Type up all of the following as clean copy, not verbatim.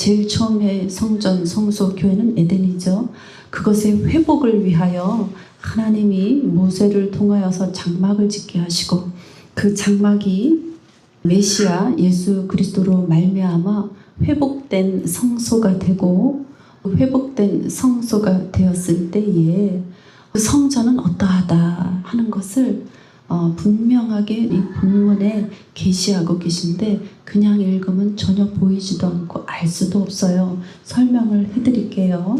제일 처음에 성전, 성소, 교회는 에덴이죠. 그것의 회복을 위하여 하나님이 모세를 통하여서 장막을 짓게 하시고 그 장막이 메시아 예수 그리스도로 말미암아 회복된 성소가 되고 회복된 성소가 되었을 때에 그 성전은 어떠하다 하는 것을 분명하게 이 본문에 계시하고 계신데 그냥 읽으면 전혀 보이지도 않고 알 수도 없어요. 설명을 해드릴게요.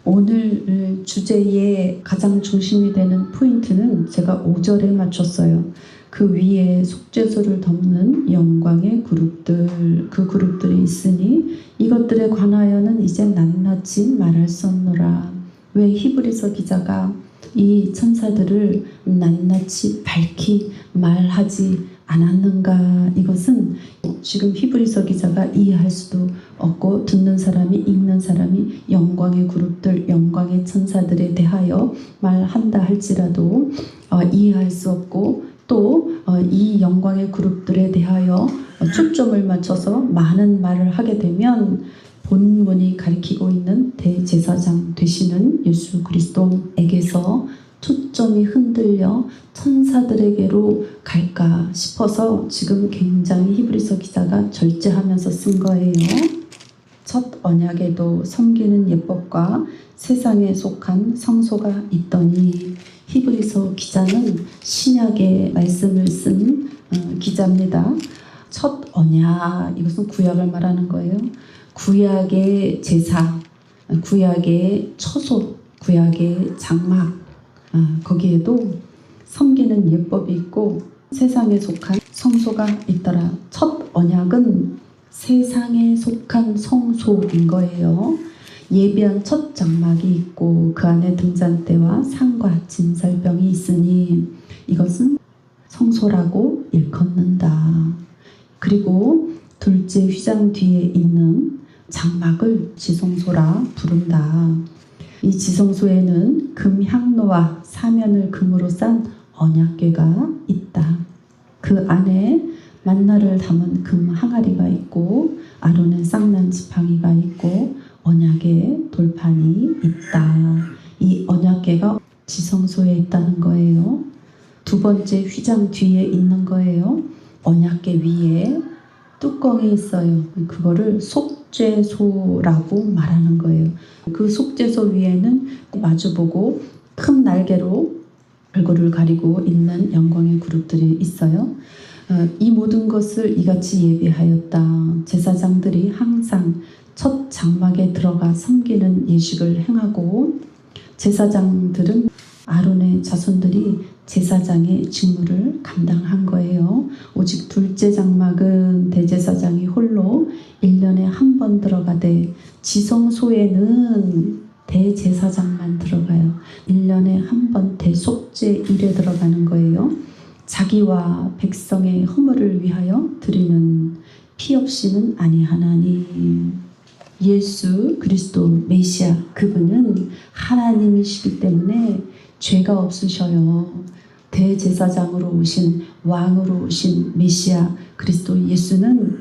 오늘 주제의 가장 중심이 되는 포인트는 제가 5절에 맞췄어요. 그 위에 속죄소를 덮는 영광의 그룹들, 그 그룹들이 있으니 이것들에 관하여는 이제 낱낱이 말할 수 없노라. 왜 히브리서 기자가 이 천사들을 낱낱이 밝히 말하지 않았는가? 이것은 지금 히브리서 기자가 이해할 수도 없고 듣는 사람이 읽는 사람이 영광의 그룹들, 영광의 천사들에 대하여 말한다 할지라도 이해할 수 없고 또 이 영광의 그룹들에 대하여 초점을 맞춰서 많은 말을 하게 되면 본문이 가리키고 있는 대제사장 되시는 예수 그리스도에게서 초점이 흔들려 천사들에게로 갈까 싶어서 지금 굉장히 히브리서 기자가 절제하면서 쓴 거예요. 첫 언약에도 섬기는 예법과 세상에 속한 성소가 있더니 히브리서 기자는 신약의 말씀을 쓴 기자입니다. 첫 언약, 이것은 구약을 말하는 거예요. 구약의 제사, 구약의 처소, 구약의 장막, 거기에도 섬기는 예법이 있고 세상에 속한 성소가 있더라. 첫 언약은 세상에 속한 성소인 거예요. 예비한 첫 장막이 있고 그 안에 등잔대와 상과 진설병이 있으니 이것은 성소라고 일컫는다. 그리고 둘째 휘장 뒤에 있는 장막을 지성소라 부른다. 이 지성소에는 금향로와 사면을 금으로 싼 언약궤가 있다. 그 안에 만나를 담은 금 항아리가 있고 아론의 쌍난 지팡이가 있고 언약의 돌판이 있다. 이 언약궤가 지성소에 있다는 거예요. 두 번째 휘장 뒤에 있는 거예요. 언약궤 위에 뚜껑이 있어요. 그거를 속죄소라고 말하는 거예요. 그 속죄소 위에는 마주보고 큰 날개로 얼굴을 가리고 있는 영광의 그룹들이 있어요. 이 모든 것을 이같이 예비하였다. 제사장들이 항상 첫 장막에 들어가 섬기는 예식을 행하고 제사장들은 아론의 자손들이 제사장의 직무를 감당한 거예요. 오직 둘째 장막은 대제사장이 홀로 1년에 한 번 들어가되 지성소에는 대제사장만 들어가요. 1년에 한 번 대속죄일에 들어가는 거예요. 자기와 백성의 허물을 위하여 드리는 피 없이는 아니하나니. 예수 그리스도 메시아 그분은 하나님이시기 때문에 죄가 없으셔요. 대제사장으로 오신 왕으로 오신 메시아 그리스도 예수는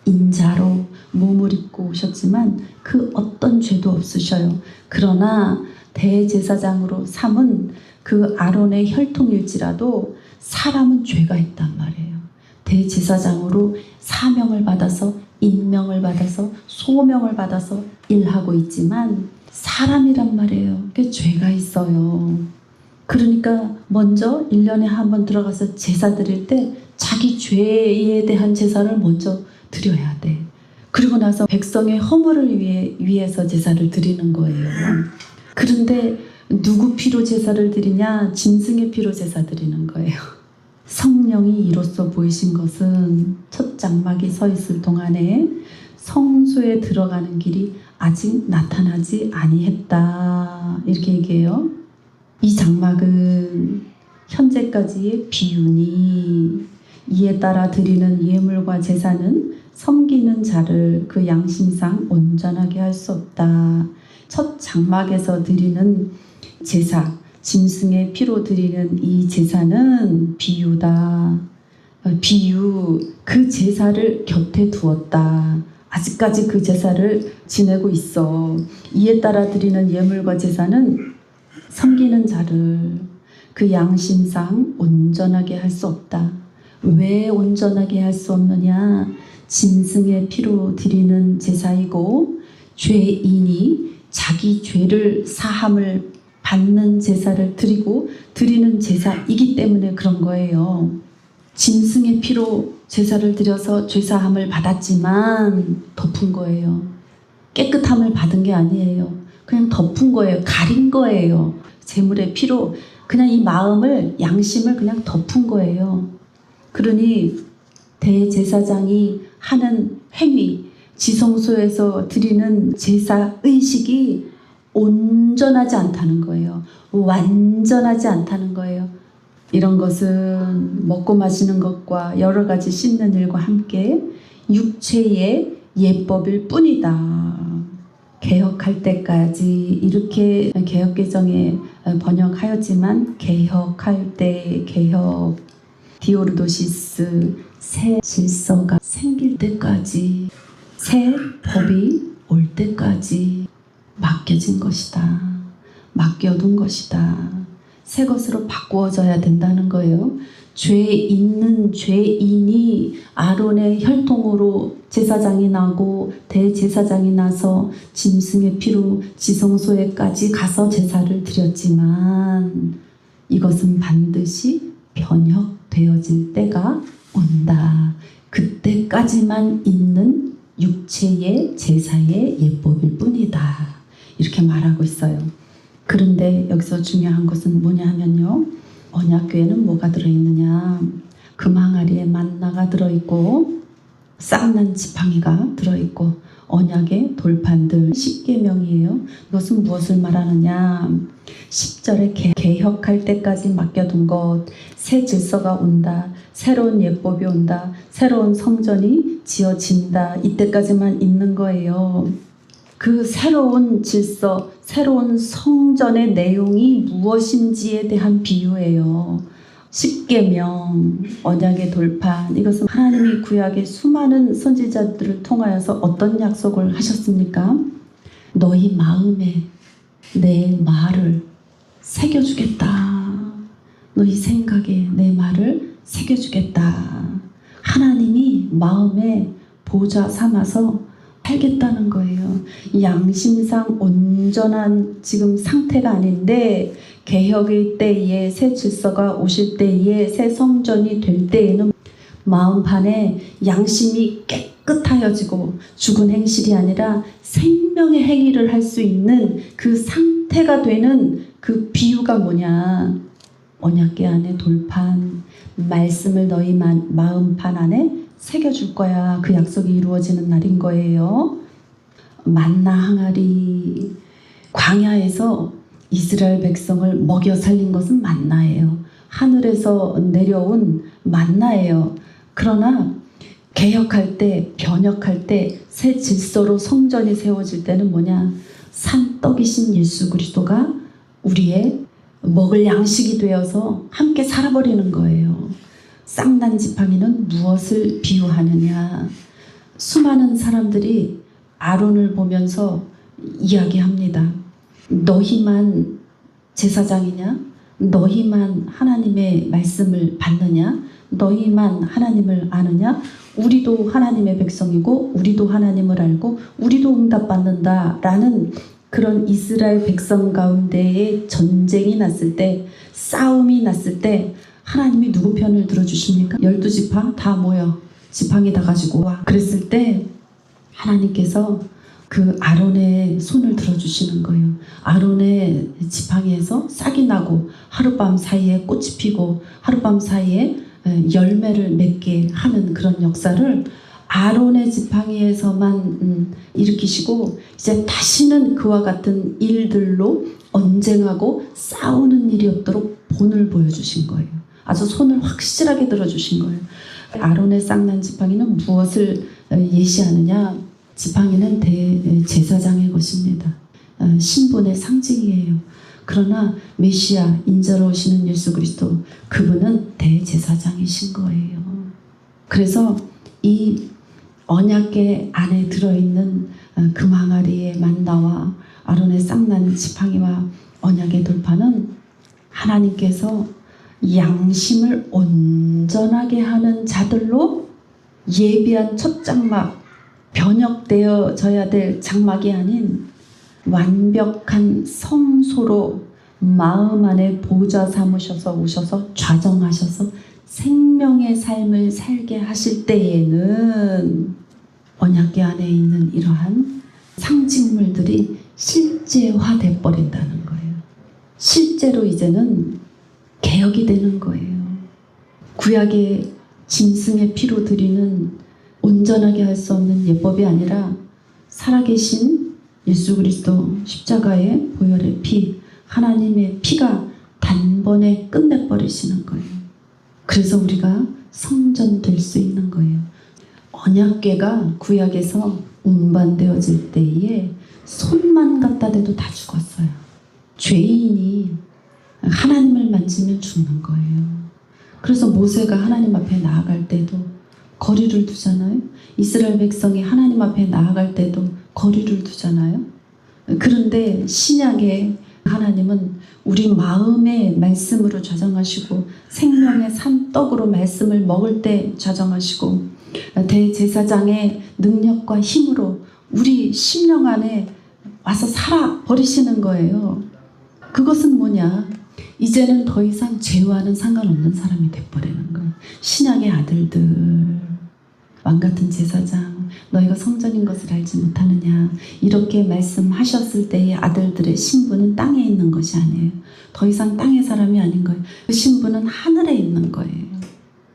인자로 몸을 입고 오셨지만 그 어떤 죄도 없으셔요. 그러나 대제사장으로 삼은 그 아론의 혈통일지라도 사람은 죄가 있단 말이에요. 대제사장으로 사명을 받아서 임명을 받아서 소명을 받아서 일하고 있지만 사람이란 말이에요. 그게 죄가 있어요. 그러니까 먼저 1년에 한 번 들어가서 제사 드릴 때 자기 죄에 대한 제사를 먼저 드려야 돼. 그리고 나서 백성의 허물을 위해서 제사를 드리는 거예요. 그런데 누구 피로 제사를 드리냐? 짐승의 피로 제사 드리는 거예요. 성령이 이로써 보이신 것은 첫 장막이 서 있을 동안에 성소에 들어가는 길이 아직 나타나지 아니했다. 이렇게 얘기해요. 이 장막은 현재까지의 비유니 이에 따라 드리는 예물과 제사는 섬기는 자를 그 양심상 온전하게 할 수 없다. 첫 장막에서 드리는 제사, 짐승의 피로 드리는 이 제사는 비유다. 비유, 그 제사를 곁에 두었다. 아직까지 그 제사를 지내고 있어. 이에 따라 드리는 예물과 제사는 섬기는 자를 그 양심상 온전하게 할 수 없다. 왜 온전하게 할 수 없느냐? 짐승의 피로 드리는 제사이고 죄인이 자기 죄를 사함을 받는 제사를 드리는 제사이기 때문에 그런 거예요. 짐승의 피로 제사를 드려서 죄사함을 받았지만 덮은 거예요. 깨끗함을 받은 게 아니에요. 그냥 덮은 거예요. 가린 거예요. 제물의 피로 그냥 이 마음을, 양심을 그냥 덮은 거예요. 그러니 대제사장이 하는 행위, 지성소에서 드리는 제사 의식이 온전하지 않다는 거예요. 완전하지 않다는 거예요. 이런 것은 먹고 마시는 것과 여러 가지 씻는 일과 함께 육체의 예법일 뿐이다. 개혁할 때까지 이렇게 개혁개정에 번역하였지만 개혁할 때 개혁 디오르도시스 새 질서가 생길 때까지 새 법이 올 때까지 맡겨진 것이다. 맡겨둔 것이다. 새 것으로 바꾸어져야 된다는 거예요. 죄 있는 죄인이 아론의 혈통으로 제사장이 나고 대제사장이 나서 짐승의 피로 지성소에까지 가서 제사를 드렸지만 이것은 반드시 변혁되어질 때가 온다. 그때까지만 있는 육체의 제사의 예법일 뿐이다. 이렇게 말하고 있어요. 그런데 여기서 중요한 것은 뭐냐 하면요. 언약궤에는 뭐가 들어있느냐. 금항아리에 만나가 들어있고 쌍난 지팡이가 들어있고 언약의 돌판들 10계명이에요. 이것은 무엇을 말하느냐. 10절에 개혁할 때까지 맡겨둔 것, 새 질서가 온다. 새로운 예법이 온다. 새로운 성전이 지어진다. 이때까지만 있는 거예요. 그 새로운 질서, 새로운 성전의 내용이 무엇인지에 대한 비유예요. 10계명, 언약의 돌판. 이것은 하나님이 구약의 수많은 선지자들을 통하여서 어떤 약속을 하셨습니까? 너희 마음에 내 말을 새겨주겠다. 너희 생각에 내 말을 새겨주겠다. 하나님이 마음에 보좌 삼아서 살겠다는 거예요. 양심상 온전한 지금 상태가 아닌데 개혁의 때에 새 질서가 오실 때에 새 성전이 될 때에는 마음판에 양심이 깨끗하여지고 죽은 행실이 아니라 생명의 행위를 할 수 있는 그 상태가 되는 그 비유가 뭐냐. 언약궤 안에 돌판, 말씀을 너희 마음판 안에 새겨줄 거야. 그 약속이 이루어지는 날인 거예요. 만나 항아리, 광야에서 이스라엘 백성을 먹여 살린 것은 만나예요. 하늘에서 내려온 만나예요. 그러나 개혁할 때, 변혁할 때, 새 질서로 성전이 세워질 때는 뭐냐? 산떡이신 예수 그리스도가 우리의 먹을 양식이 되어서 함께 살아버리는 거예요. 쌍난 지팡이는 무엇을 비유하느냐? 수많은 사람들이 아론을 보면서 이야기합니다. 너희만 제사장이냐? 너희만 하나님의 말씀을 받느냐? 너희만 하나님을 아느냐? 우리도 하나님의 백성이고 우리도 하나님을 알고 우리도 응답받는다 라는 그런 이스라엘 백성 가운데에 전쟁이 났을 때, 싸움이 났을 때 하나님이 누구 편을 들어주십니까? 12지파 다 모여 지팡이 다 가지고 와. 그랬을 때 하나님께서 그 아론의 손을 들어주시는 거예요. 아론의 지팡이에서 싹이 나고 하룻밤 사이에 꽃이 피고 하룻밤 사이에 열매를 맺게 하는 그런 역사를 아론의 지팡이에서만 일으키시고 이제 다시는 그와 같은 일들로 언쟁하고 싸우는 일이 없도록 본을 보여주신 거예요. 아주 손을 확실하게 들어주신 거예요. 아론의 쌍난 지팡이는 무엇을 예시하느냐? 지팡이는 대제사장의 것입니다. 신분의 상징이에요. 그러나 메시아 인자로 오시는 예수 그리스도 그분은 대제사장이신 거예요. 그래서 이 언약궤 안에 들어있는 금 항아리의 만나와 아론의 쌍난 지팡이와 언약의 돌파는 하나님께서 양심을 온전하게 하는 자들로 예비한 첫 장막, 변혁되어져야 될 장막이 아닌 완벽한 성소로 마음 안에 보좌 삼으셔서 오셔서 좌정하셔서 생명의 삶을 살게 하실 때에는 언약궤 안에 있는 이러한 상징물들이 실제화돼 버린다는 거예요. 실제로 이제는 개혁이 되는 거예요. 구약의 짐승의 피로 드리는 온전하게 할 수 없는 예법이 아니라 살아계신 예수 그리스도 십자가의 보혈의 피, 하나님의 피가 단번에 끝내버리시는 거예요. 그래서 우리가 성전될 수 있는 거예요. 언약궤가 구약에서 운반되어질 때에 손만 갖다 대도 다 죽었어요. 죄인이 하나님을 만지면 죽는 거예요. 그래서 모세가 하나님 앞에 나아갈 때도 거리를 두잖아요. 이스라엘 백성이 하나님 앞에 나아갈 때도 거리를 두잖아요. 그런데 신약에 하나님은 우리 마음의 말씀으로 좌정하시고 생명의 산떡으로 말씀을 먹을 때 좌정하시고 대제사장의 능력과 힘으로 우리 심령 안에 와서 살아버리시는 거예요. 그것은 뭐냐? 이제는 더 이상 죄와는 상관없는 사람이 돼버리는 거예요. 신약의 아들들, 왕같은 제사장, 너희가 성전인 것을 알지 못하느냐, 이렇게 말씀하셨을 때의 아들들의 신분은 땅에 있는 것이 아니에요. 더 이상 땅의 사람이 아닌 거예요. 그 신분은 하늘에 있는 거예요.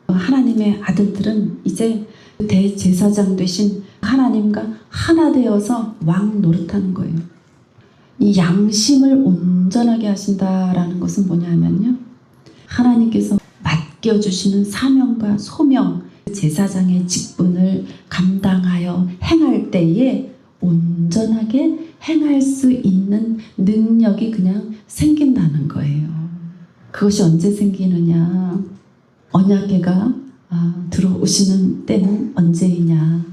하나님의 아들들은 이제 대제사장 되신 하나님과 하나 되어서 왕 노릇하는 거예요. 이 양심을 온전하게 하신다라는 것은 뭐냐면요, 하나님께서 맡겨주시는 사명과 소명, 제사장의 직분을 감당하여 행할 때에 온전하게 행할 수 있는 능력이 그냥 생긴다는 거예요. 그것이 언제 생기느냐? 언약궤가 들어오시는 때는 언제이냐?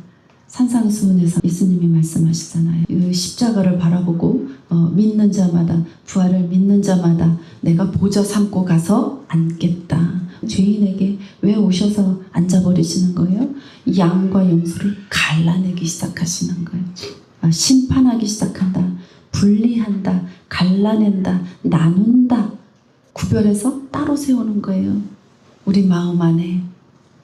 산상수훈에서 예수님이 말씀하시잖아요. 이 십자가를 바라보고 믿는 자마다, 부활을 믿는 자마다 내가 보좌 삼고 가서 앉겠다. 죄인에게 왜 오셔서 앉아버리시는 거예요? 양과 염소를 갈라내기 시작하시는 거예요. 심판하기 시작한다. 분리한다. 갈라낸다. 나눈다. 구별해서 따로 세우는 거예요. 우리 마음 안에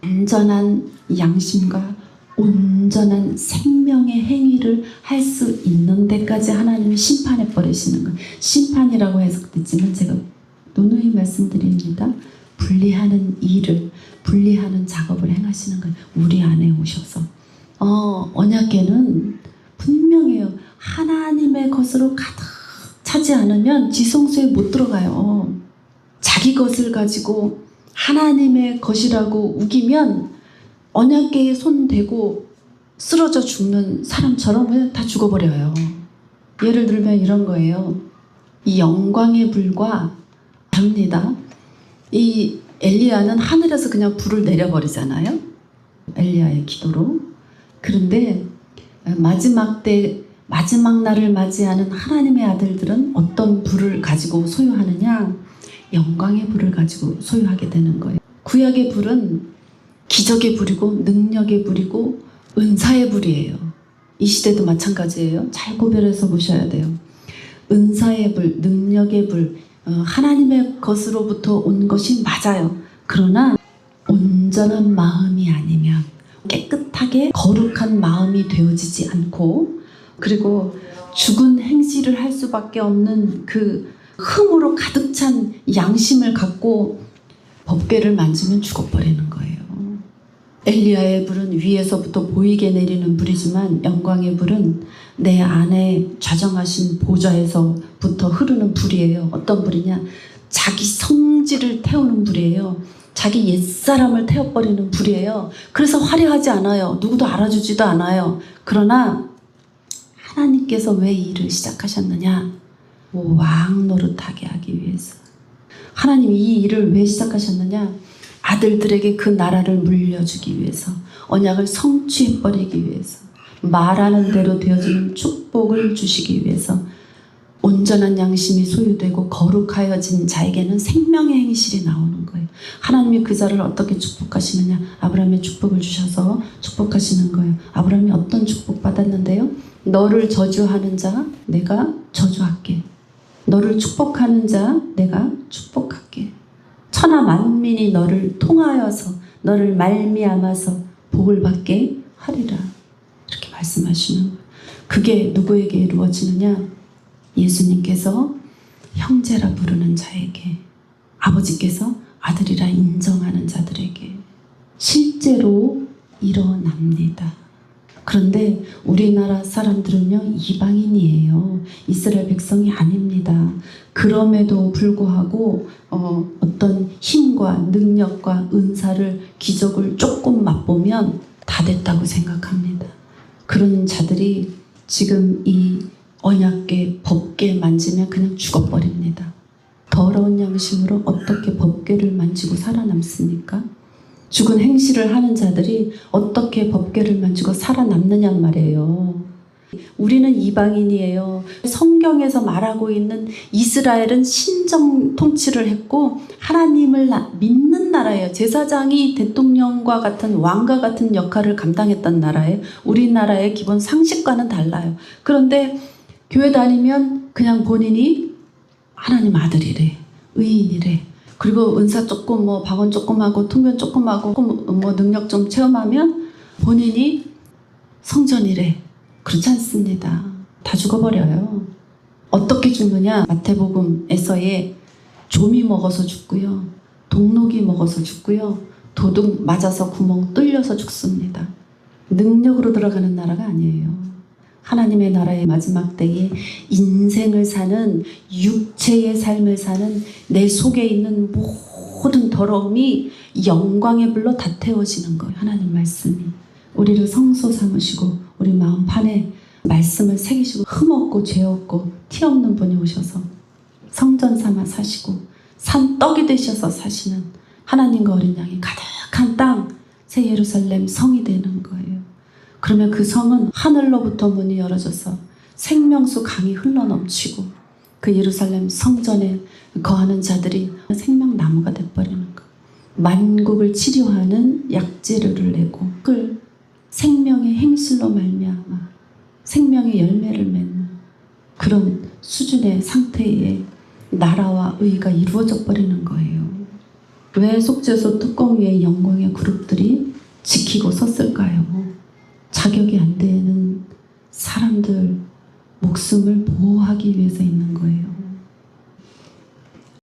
온전한 양심과 온전한 생명의 행위를 할 수 있는 데까지 하나님이 심판해 버리시는 거예요. 심판이라고 해석됐지만 제가 누누이 말씀드립니다. 분리하는 일을, 분리하는 작업을 행하시는 거예요. 우리 안에 오셔서. 언약궤는 분명해요. 하나님의 것으로 가득 차지 않으면 지성소에 못 들어가요. 자기 것을 가지고 하나님의 것이라고 우기면 언약궤에 손 대고 쓰러져 죽는 사람처럼 그냥 다 죽어버려요. 예를 들면 이런 거예요. 이 영광의 불과 다릅니다. 이 엘리야는 하늘에서 그냥 불을 내려버리잖아요. 엘리야의 기도로. 그런데 마지막 날을 맞이하는 하나님의 아들들은 어떤 불을 가지고 소유하느냐? 영광의 불을 가지고 소유하게 되는 거예요. 구약의 불은 기적의 불이고 능력의 불이고 은사의 불이에요. 이 시대도 마찬가지예요. 잘 구별해서 보셔야 돼요. 은사의 불, 능력의 불, 하나님의 것으로부터 온 것이 맞아요. 그러나 온전한 마음이 아니면, 깨끗하게 거룩한 마음이 되어지지 않고, 그리고 죽은 행실을 할 수밖에 없는 그 흠으로 가득 찬 양심을 갖고 법궤를 만지면 죽어버리는 거예요. 엘리야의 불은 위에서부터 보이게 내리는 불이지만 영광의 불은 내 안에 좌정하신 보좌에서부터 흐르는 불이에요. 어떤 불이냐? 자기 성질을 태우는 불이에요. 자기 옛사람을 태워버리는 불이에요. 그래서 화려하지 않아요. 누구도 알아주지도 않아요. 그러나 하나님께서 왜 이 일을 시작하셨느냐? 왕 노릇하게 하기 위해서. 하나님 이 일을 왜 시작하셨느냐? 아들들에게 그 나라를 물려주기 위해서, 언약을 성취해버리기 위해서, 말하는 대로 되어지는 축복을 주시기 위해서 온전한 양심이 소유되고 거룩하여진 자에게는 생명의 행실이 나오는 거예요. 하나님이 그 자를 어떻게 축복하시느냐? 아브라함의 축복을 주셔서 축복하시는 거예요. 아브라함이 어떤 축복 받았는데요? 너를 저주하는 자 내가 저주할게. 너를 축복하는 자 내가 축복할게. 천하 만민이 너를 통하여서 너를 말미암아서 복을 받게 하리라. 이렇게 말씀하시는 거예요. 그게 누구에게 이루어지느냐? 예수님께서 형제라 부르는 자에게, 아버지께서 아들이라 인정하는 자들에게 실제로 일어납니다. 그런데 우리나라 사람들은요, 이방인이에요. 이스라엘 백성이 아닙니다. 그럼에도 불구하고 어떤 힘과 능력과 은사를, 기적을 조금 맛보면 다 됐다고 생각합니다. 그런 자들이 지금 이 언약궤, 법궤 만지면 그냥 죽어버립니다. 더러운 양심으로 어떻게 법궤를 만지고 살아남습니까? 죽은 행실을 하는 자들이 어떻게 법궤를 만지고 살아남느냔 말이에요. 우리는 이방인이에요. 성경에서 말하고 있는 이스라엘은 신정 통치를 했고 하나님을 믿는 나라예요. 제사장이 대통령과 같은 왕과 같은 역할을 감당했던 나라예요. 우리나라의 기본 상식과는 달라요. 그런데 교회 다니면 그냥 본인이 하나님 아들이래, 의인이래. 그리고 은사 조금, 방언 조금 하고, 통변 조금 하고, 능력 좀 체험하면 본인이 성전이래. 그렇지 않습니다. 다 죽어버려요. 어떻게 죽느냐? 마태복음에서의 좀이 먹어서 죽고요. 동록이 먹어서 죽고요. 도둑 맞아서 구멍 뚫려서 죽습니다. 능력으로 들어가는 나라가 아니에요. 하나님의 나라의 마지막 때에 인생을 사는, 육체의 삶을 사는 내 속에 있는 모든 더러움이 영광의 불로 다 태워지는 거예요. 하나님 말씀이 우리를 성소 삼으시고 우리 마음 판에 말씀을 새기시고 흠없고 죄 없고 티 없는 분이 오셔서 성전 삼아 사시고 산떡이 되셔서 사시는 하나님과 어린 양이 가득한 땅, 새 예루살렘 성이 되는 거예요. 그러면 그 성은 하늘로부터 문이 열어져서 생명수 강이 흘러넘치고 그 예루살렘 성전에 거하는 자들이 생명나무가 돼버리는 거예요. 만국을 치료하는 약재료를 내고 그 생명의 행실로 말미암아 생명의 열매를 맺는 그런 수준의 상태의 나라와 의가 이루어져 버리는 거예요. 왜 속죄소 뚜껑 위에 영광의 그룹들이 지키고 섰을까요? 자격이 안 되는 사람들 목숨을 보호하기 위해서 있는 거예요.